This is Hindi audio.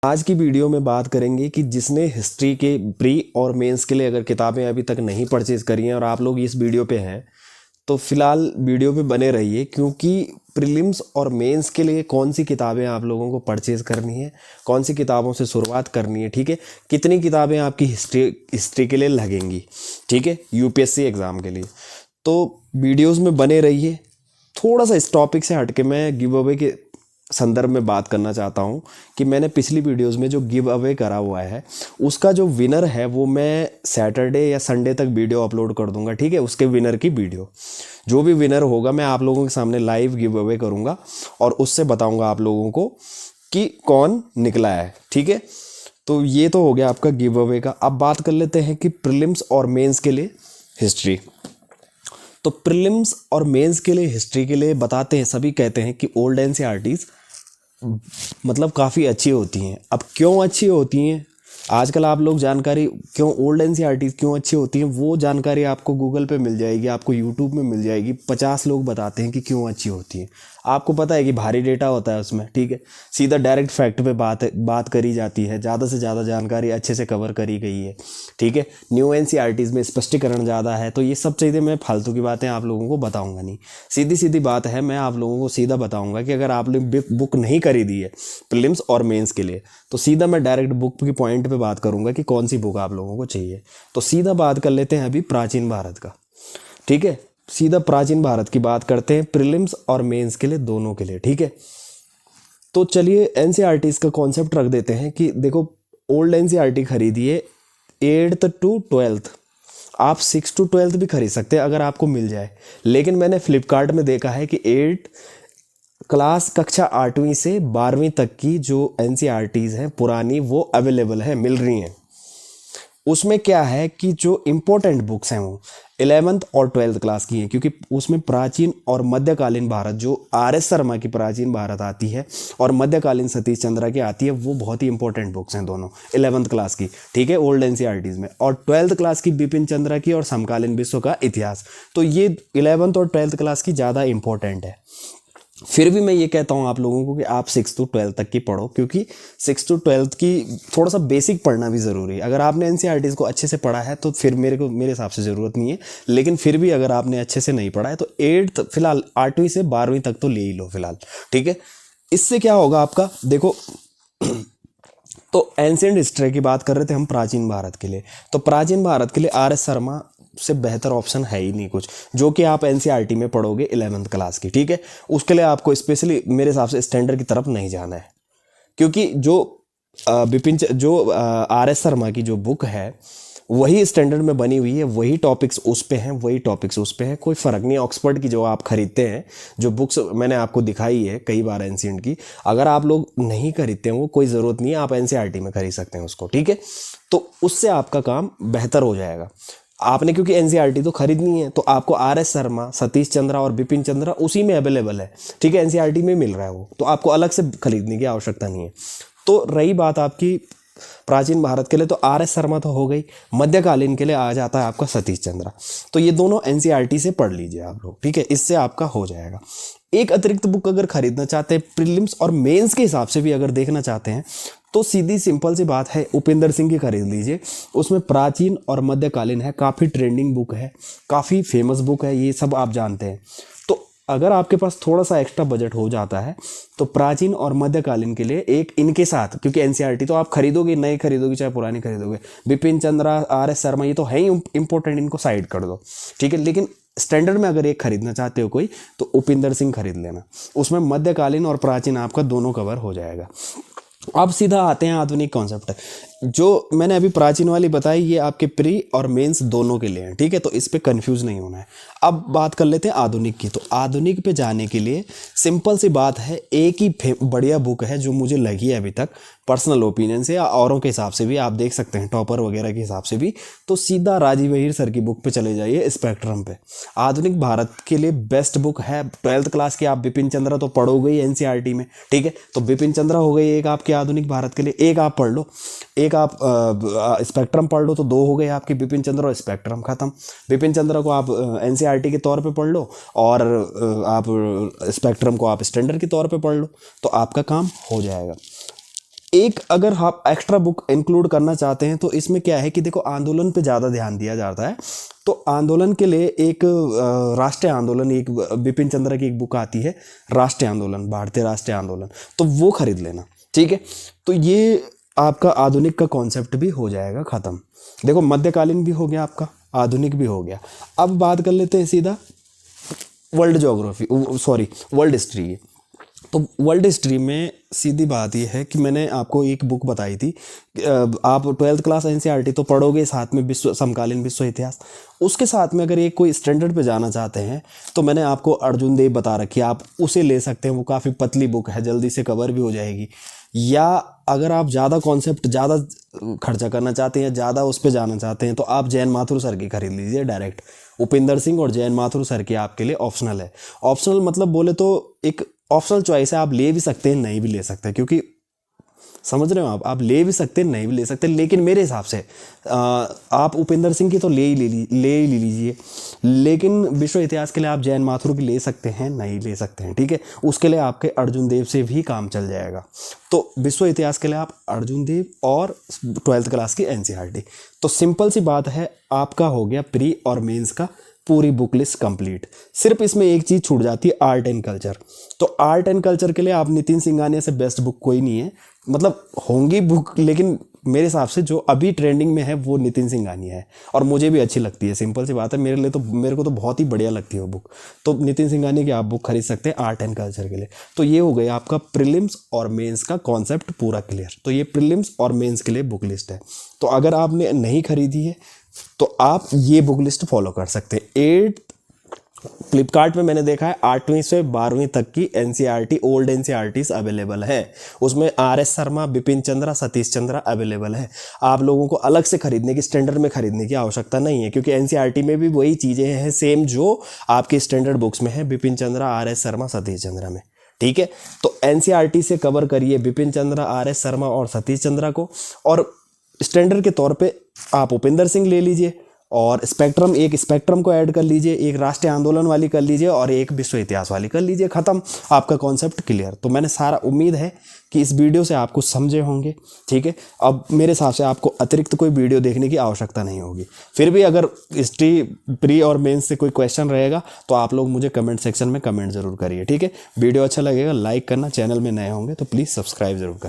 आज की वीडियो में बात करेंगे कि जिसने हिस्ट्री के प्री और मेंस के लिए अगर किताबें अभी तक नहीं परचेज़ करी हैं और आप लोग इस वीडियो पे हैं तो फिलहाल वीडियो पे बने रहिए, क्योंकि प्रीलिम्स और मेंस के लिए कौन सी किताबें आप लोगों को परचेज़ करनी है, कौन सी किताबों से शुरुआत करनी है, ठीक है। कितनी किताबें आपकी हिस्ट्री के लिए लगेंगी, ठीक है, यूपीएससी एग्ज़ाम के लिए। तो वीडियोस में बने रहिए। थोड़ा सा इस टॉपिक से हटके मैं गिव अवे के संदर्भ में बात करना चाहता हूं कि मैंने पिछली वीडियोस में जो गिव अवे करा हुआ है उसका जो विनर है वो मैं सैटरडे या संडे तक वीडियो अपलोड कर दूंगा, ठीक है। उसके विनर की वीडियो, जो भी विनर होगा मैं आप लोगों के सामने लाइव गिव अवे करूंगा और उससे बताऊंगा आप लोगों को कि कौन निकला है, ठीक है। तो ये तो हो गया आपका गिव अवे का। अब बात कर लेते हैं कि प्रीलिम्स और मेंस के लिए हिस्ट्री। तो प्रीलिम्स और मेंस के लिए हिस्ट्री के लिए बताते हैं, सभी कहते हैं कि ओल्ड एनसीईआरटीज़ मतलब काफ़ी अच्छी होती हैं। अब क्यों अच्छी होती हैं, आजकल आप लोग जानकारी क्यों ओल्ड एनसीईआरटीज़ क्यों अच्छी होती हैं वो जानकारी आपको गूगल पे मिल जाएगी, आपको यूट्यूब में मिल जाएगी। 50 लोग बताते हैं कि क्यों अच्छी होती हैं। आपको पता है कि भारी डेटा होता है उसमें, ठीक है। सीधा डायरेक्ट फैक्ट पे बात करी जाती है, ज़्यादा से ज़्यादा जानकारी अच्छे से कवर करी गई है, ठीक है। न्यू एनसीईआरटीज़ में स्पष्टीकरण ज़्यादा है। तो ये सब चीज़ें मैं फालतू की बातें आप लोगों को बताऊँगा नहीं, सीधी सीधी बात है। मैं आप लोगों को सीधा बताऊँगा कि अगर आपने बुक नहीं खरीदी है प्रीलिम्स और मेंस के लिए तो सीधा मैं डायरेक्ट बुक की पॉइंट पे बात करूँगा कि कौन सी बुक आप लोगों को चाहिए। तो सीधा बात कर लेते हैं अभी प्राचीन भारत का, ठीक है। सीधा प्राचीन भारत की बात करते हैं प्रीलिम्स और मेंस के लिए, दोनों के लिए, ठीक है। तो चलिए एनसीईआरटीज़ का कॉन्सेप्ट रख देते हैं कि देखो ओल्ड एनसीईआरटी खरीदिए 8th to 12th, आप 6 to 12th भी खरीद सकते हैं अगर आपको मिल जाए। लेकिन मैंने फ्लिपकार्ट में देखा है कि 8 क्लास कक्षा 8वीं से 12वीं तक की जो एनसीईआरटीज़ हैं पुरानी वो अवेलेबल है, मिल रही हैं। उसमें क्या है कि जो इम्पोर्टेंट बुक्स हैं वो 11th और 12th क्लास की हैं, क्योंकि उसमें प्राचीन और मध्यकालीन भारत जो आर.एस. शर्मा की प्राचीन भारत आती है और मध्यकालीन सतीश चंद्रा की आती है, वो बहुत ही इंपॉर्टेंट बुक्स हैं दोनों 11th क्लास की, ठीक है, ओल्ड एनसीईआरटीज़ में। और 12th क्लास की बिपिन चंद्रा की और समकालीन विश्व का इतिहास। तो ये 11th और 12th क्लास की ज़्यादा इंपॉर्टेंट है। फिर भी मैं ये कहता हूँ आप लोगों को कि आप 6 to 12 तक की पढ़ो, क्योंकि 6 to 12 की थोड़ा सा बेसिक पढ़ना भी ज़रूरी है। अगर आपने एनसीईआरटीज़ को अच्छे से पढ़ा है तो फिर मेरे हिसाब से ज़रूरत नहीं है। लेकिन फिर भी अगर आपने अच्छे से नहीं पढ़ा है तो 8th फिलहाल 8वीं से 12वीं तक तो ले ही लो फिलहाल, ठीक है। इससे क्या होगा आपका, देखो तो एंशिएंट हिस्ट्री की बात कर रहे थे हम प्राचीन भारत के लिए। तो प्राचीन भारत के लिए आर.एस. शर्मा से बेहतर ऑप्शन है ही नहीं कुछ, जो कि आप एनसीईआरटी में पढ़ोगे 11th क्लास की, ठीक है। उसके लिए आपको स्पेशली मेरे हिसाब से स्टैंडर्ड की तरफ नहीं जाना है, क्योंकि जो आर.एस. शर्मा की जो बुक है वही स्टैंडर्ड में बनी हुई है, वही टॉपिक्स उस पे हैं, वही टॉपिक्स उस पे हैं, कोई फ़र्क नहीं है। ऑक्सफोर्ड की जो आप खरीदते हैं, जो बुक्स मैंने आपको दिखाई है कई बार एंशिएंट की, अगर आप लोग नहीं खरीदते हैं वो कोई ज़रूरत नहीं है, आप एनसीईआरटी में खरीद सकते हैं उसको, ठीक है। तो उससे आपका काम बेहतर हो जाएगा। आपने क्योंकि एनसीईआरटी तो खरीदनी है तो आपको आर.एस. शर्मा, सतीश चंद्रा और बिपिन चंद्रा उसी में अवेलेबल है, ठीक है, एनसीईआरटी में मिल रहा है वो, तो आपको अलग से खरीदने की आवश्यकता नहीं है। तो रही बात आपकी प्राचीन भारत के लिए, तो आर.एस. शर्मा तो हो गई। मध्यकालीन के लिए आ जाता है आपका सतीश चंद्रा। तो ये दोनों एनसीईआरटी से पढ़ लीजिए आप लोग, ठीक है, इससे आपका हो जाएगा। एक अतिरिक्त बुक अगर खरीदना चाहते हैं प्रीलिम्स और मेंस के हिसाब से भी अगर देखना चाहते हैं तो सीधी सिंपल सी बात है, उपेंद्र सिंह की खरीद लीजिए। उसमें प्राचीन और मध्यकालीन है, काफ़ी ट्रेंडिंग बुक है, काफ़ी फेमस बुक है, ये सब आप जानते हैं। तो अगर आपके पास थोड़ा सा एक्स्ट्रा बजट हो जाता है तो प्राचीन और मध्यकालीन के लिए एक इनके साथ, क्योंकि एनसीईआरटी तो आप खरीदोगे, नए खरीदोगे चाहे पुरानी खरीदोगे, बिपिन चंद्रा, आर.एस. शर्मा ये तो है ही इंपॉर्टेंट, इनको साइड कर दो, ठीक है। लेकिन स्टैंडर्ड में अगर एक खरीदना चाहते हो कोई तो उपेंद्र सिंह खरीद लेना, उसमें मध्यकालीन और प्राचीन आपका दोनों कवर हो जाएगा। अब सीधा आते हैं आधुनिक कॉन्सेप्ट। जो मैंने अभी प्राचीन वाली बताई ये आपके प्री और मेंस दोनों के लिए हैं, ठीक है, तो इस पे कंफ्यूज नहीं होना है। अब बात कर लेते हैं आधुनिक की। तो आधुनिक पे जाने के लिए सिंपल सी बात है, एक ही बढ़िया बुक है जो मुझे लगी है अभी तक पर्सनल ओपिनियन से या औरों के हिसाब से भी, आप देख सकते हैं टॉपर वगैरह के हिसाब से भी, तो सीधा राजीव अहीर सर की बुक पे चले जाइए, स्पेक्ट्रम पे। आधुनिक भारत के लिए बेस्ट बुक है। 12th क्लास की आप बिपिन चंद्रा तो पढ़ोगे ही एनसीईआरटी में, ठीक है, तो बिपिन चंद्रा हो गई एक आपके आधुनिक भारत के लिए, एक आप पढ़ लो, एक आप स्पेक्ट्रम पढ़ लो, तो दो हो गए आपकी, बिपिन चंद्रा और स्पेक्ट्रम खत्म। बिपिन चंद्रा को आप एनसीईआरटी के तौर पे पढ़ लो और आप स्पेक्ट्रम को आप स्टैंडर्ड के तौर पे पढ़ लो, तो आपका काम हो जाएगा। एक अगर आप एक्स्ट्रा बुक इंक्लूड करना चाहते हैं तो इसमें क्या है कि देखो आंदोलन पे ज़्यादा ध्यान दिया जाता है, तो आंदोलन के लिए एक राष्ट्रीय आंदोलन, एक बिपिन चंद्र की एक बुक आती है राष्ट्रीय आंदोलन, भारतीय राष्ट्रीय आंदोलन, तो वो खरीद लेना, ठीक है। तो ये आपका आधुनिक का कॉन्सेप्ट भी हो जाएगा ख़त्म। देखो मध्यकालीन भी हो गया आपका, आधुनिक भी हो गया। अब बात कर लेते हैं सीधा world geography, sorry world history की। तो वर्ल्ड हिस्ट्री में सीधी बात यह है कि मैंने आपको एक बुक बताई थी, आप 12th क्लास एनसीईआरटी तो पढ़ोगे, साथ में विश्व समकालीन विश्व इतिहास, उसके साथ में अगर एक कोई स्टैंडर्ड पे जाना चाहते हैं तो मैंने आपको अर्जुन देव बता रखी है, आप उसे ले सकते हैं। वो काफ़ी पतली बुक है, जल्दी से कवर भी हो जाएगी। या अगर आप ज़्यादा कॉन्सेप्ट, ज़्यादा खर्चा करना चाहते हैं, ज़्यादा उस पर जाना चाहते हैं, तो आप जैन माथुर सर की खरीद लीजिए डायरेक्ट। उपिंदर सिंह और जैन माथुर सर की आपके लिए ऑप्शनल है। ऑप्शनल मतलब बोले तो एक ऑप्शनल चॉइस है, आप ले भी सकते हैं, नहीं भी ले सकते, क्योंकि समझ रहे हो आप ले भी सकते हैं, नहीं भी ले सकते। लेकिन मेरे हिसाब से आप उपिंदर सिंह की तो ले ही लीजिए, लेकिन विश्व इतिहास के लिए आप जैन माथुर की ले सकते हैं, नहीं ले सकते हैं, ठीक है। उसके लिए आपके अर्जुन देव से भी काम चल जाएगा। तो विश्व इतिहास के लिए आप अर्जुन देव और 12th क्लास की एनसीईआरटी। तो सिंपल सी बात है, आपका हो गया प्री और मेंस का पूरी बुक लिस्ट कंप्लीट। सिर्फ इसमें एक चीज़ छूट जाती है, आर्ट एंड कल्चर। तो आर्ट एंड कल्चर के लिए आप नितिन सिंघानिया से बेस्ट बुक कोई नहीं है, मतलब होंगी बुक, लेकिन मेरे हिसाब से जो अभी ट्रेंडिंग में है वो नितिन सिंघानिया है, और मुझे भी अच्छी लगती है। सिंपल सी बात है, मेरे को तो बहुत ही बढ़िया लगती है वो बुक। तो नितिन सिंघानिया की आप बुक खरीद सकते हैं आर्ट एंड कल्चर के लिए। तो ये हो गया आपका प्रीलिम्स और मेंस का कॉन्सेप्ट पूरा क्लियर। तो ये प्रीलिम्स और मेंस के लिए बुक लिस्ट है। तो अगर आपने नहीं खरीदी है तो आप ये बुक लिस्ट फॉलो कर सकते हैं। 8 फ्लिपकार्ट में मैंने देखा है 8वीं से 12वीं तक की एनसीईआरटी, ओल्ड एनसीईआरटीज अवेलेबल है। उसमें आरएस शर्मा, बिपिन चंद्रा, सतीश चंद्रा अवेलेबल है। आप लोगों को अलग से खरीदने की, स्टैंडर्ड में खरीदने की आवश्यकता नहीं है, क्योंकि एनसीईआरटी में भी वही चीज़ें हैं सेम जो आपकी स्टैंडर्ड बुक्स में है, बिपिन चंद्रा, आरएस शर्मा, सतीश चंद्रा में, ठीक है। तो एनसीईआरटी से कवर करिए बिपिन चंद्रा, आरएस शर्मा और सतीश चंद्रा को, और स्टैंडर्ड के तौर पे आप उपिंदर सिंह ले लीजिए, और स्पेक्ट्रम, एक स्पेक्ट्रम को ऐड कर लीजिए, एक राष्ट्रीय आंदोलन वाली कर लीजिए, और एक विश्व इतिहास वाली कर लीजिए, ख़त्म, आपका कॉन्सेप्ट क्लियर। तो मैंने सारा, उम्मीद है कि इस वीडियो से आप कुछ समझे होंगे, ठीक है। अब मेरे हिसाब से आपको अतिरिक्त कोई वीडियो देखने की आवश्यकता नहीं होगी। फिर भी अगर हिस्ट्री प्री और मेंस से कोई क्वेश्चन रहेगा तो आप लोग मुझे कमेंट सेक्शन में कमेंट जरूर करिए, ठीक है। वीडियो अच्छा लगेगा लाइक करना, चैनल में नए होंगे तो प्लीज़ सब्सक्राइब जरूर करना।